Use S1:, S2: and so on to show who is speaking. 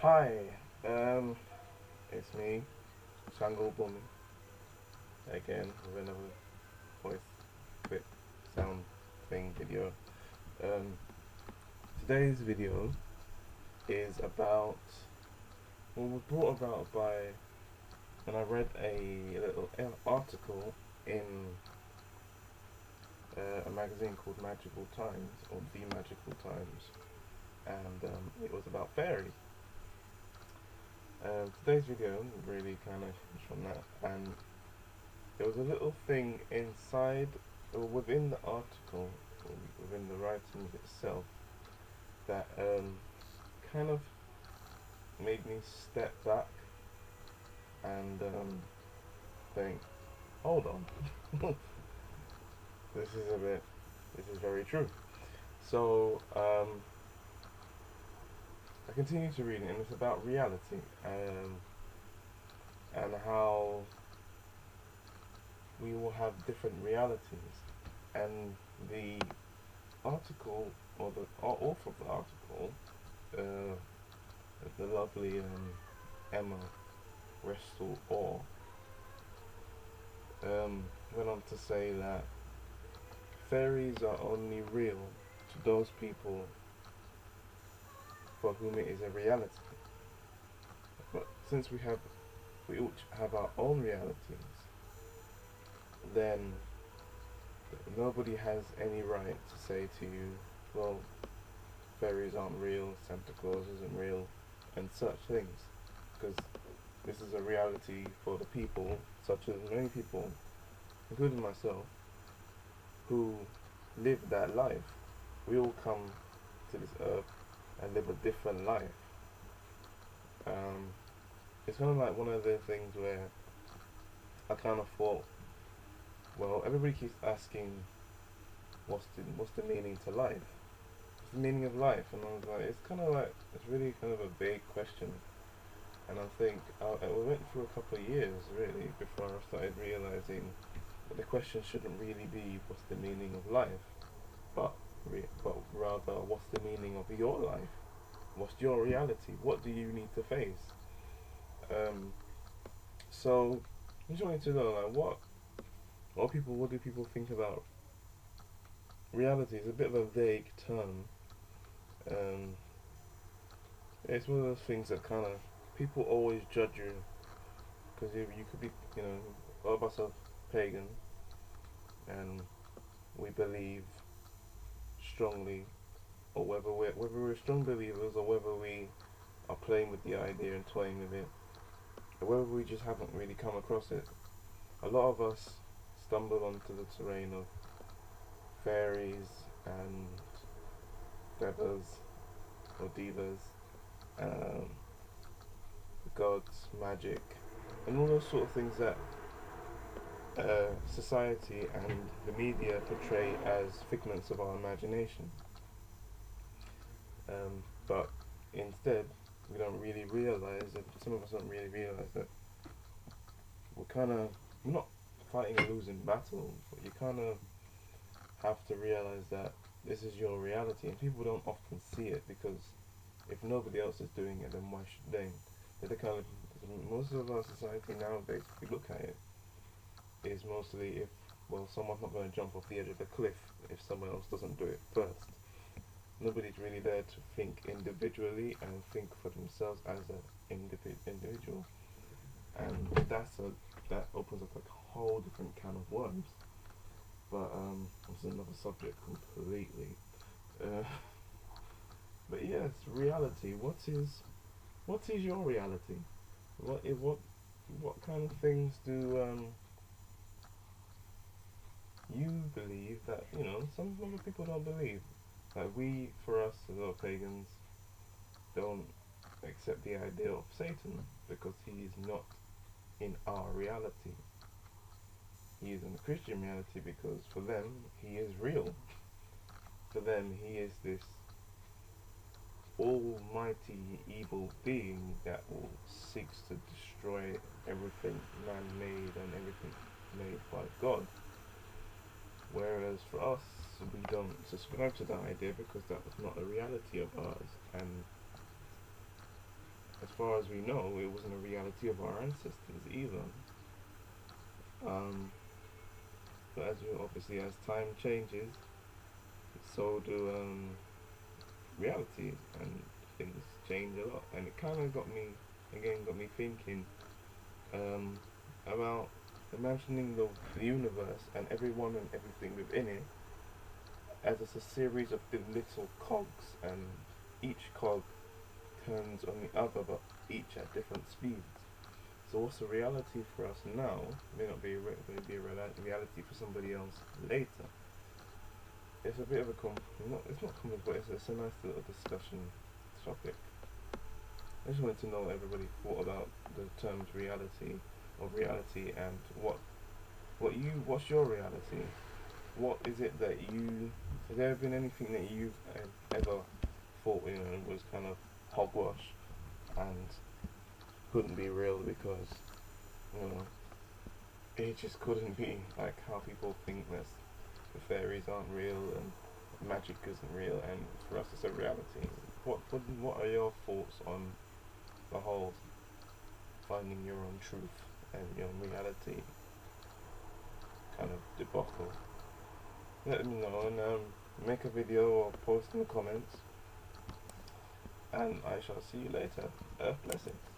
S1: Hi, it's me, Sango Bumi, again with another voice clip sound thing video. Um, Today's video is about, well, was brought about by when I read a little article in a magazine called Magical Times, or The Magical Times, and it was about fairies. Today's video really kind of comes from that, and there was a little thing inside, or within the article, or within the writing itself, that kind of made me step back and think, hold on, this is very true. So I continue to read it, and it's about reality, and how we all have different realities, and the article, or the author of the article, uh, the lovely Emma Restall Orr, went on to say that fairies are only real to those people for whom it is a reality. But since we each have our own realities, then nobody has any right to say to you, well, fairies aren't real, Santa Claus isn't real, and such things, because this is a reality for the people, such as many people, including myself, who live that life. We all come to this earth and live a different life. It's kind of like one of the things where I kind of thought, well, everybody keeps asking, what's the meaning to life? What's the meaning of life? And I was like, it's kind of like, it's really kind of a vague question. And I think I went through a couple of years really before I started realizing that the question shouldn't really be what's the meaning of life, but rather what's the meaning of your life? What's your reality? What do you need to face? Um, so I just wanted to know, like, what do people think about reality? Is a bit of a vague term. Um, it's one of those things that kind of people always judge you because you could be, all of us are pagan, and we believe strongly, or whether we're strong believers, or whether we are playing with the idea and toying with it, or whether we just haven't really come across it. A lot of us stumble onto the terrain of fairies and devas or divas, um, gods, magic, and all those sort of things that society and the media portray as figments of our imagination. But instead, we don't really realize that, some of us don't really realize that we're not fighting a losing battle, but you kind of have to realize that this is your reality, and people don't often see it because if nobody else is doing it, then why should they? They're the kind of, most of our society nowadays, if you look at it, is mostly if, well, someone's not going to jump off the edge of the cliff if someone else doesn't do it first. Nobody's really there to think individually and think for themselves as an individual, and that opens up a whole different can of worms. But it's another subject completely. Uh, but yes, reality. What is your reality? What kind of things do you believe that some other people don't believe? Like we, for us, as our pagans, don't accept the idea of Satan because he is not in our reality. He is in the Christian reality because for them he is real. For them he is this almighty evil being that seeks to destroy everything man-made and everything made by God. Whereas for us, we don't subscribe to that idea because that was not a reality of ours, and far as we know, it wasn't a reality of our ancestors either. Um, but obviously, as time changes, so do reality, and things change a lot. And it kind of got me thinking um, about imagining the universe and everyone and everything within it as it's a series of the little cogs, and each cog turns on the other, but each at different speeds. So what's a reality for us now may not be a reality for somebody else later. It's a bit of a it's not common, but it's a nice little discussion topic. I just wanted to know what everybody thought about the terms reality or reality, and what's your reality? What is it that has there been anything that you've ever thought was kind of hogwash and couldn't be real because you know it just couldn't be, like how people think that the fairies aren't real and magic isn't real, and for us it's a reality. What are your thoughts on the whole finding your own truth and your own reality kind of debacle? Let me know, and make a video or post in the comments, and I shall see you later. Earth blessings.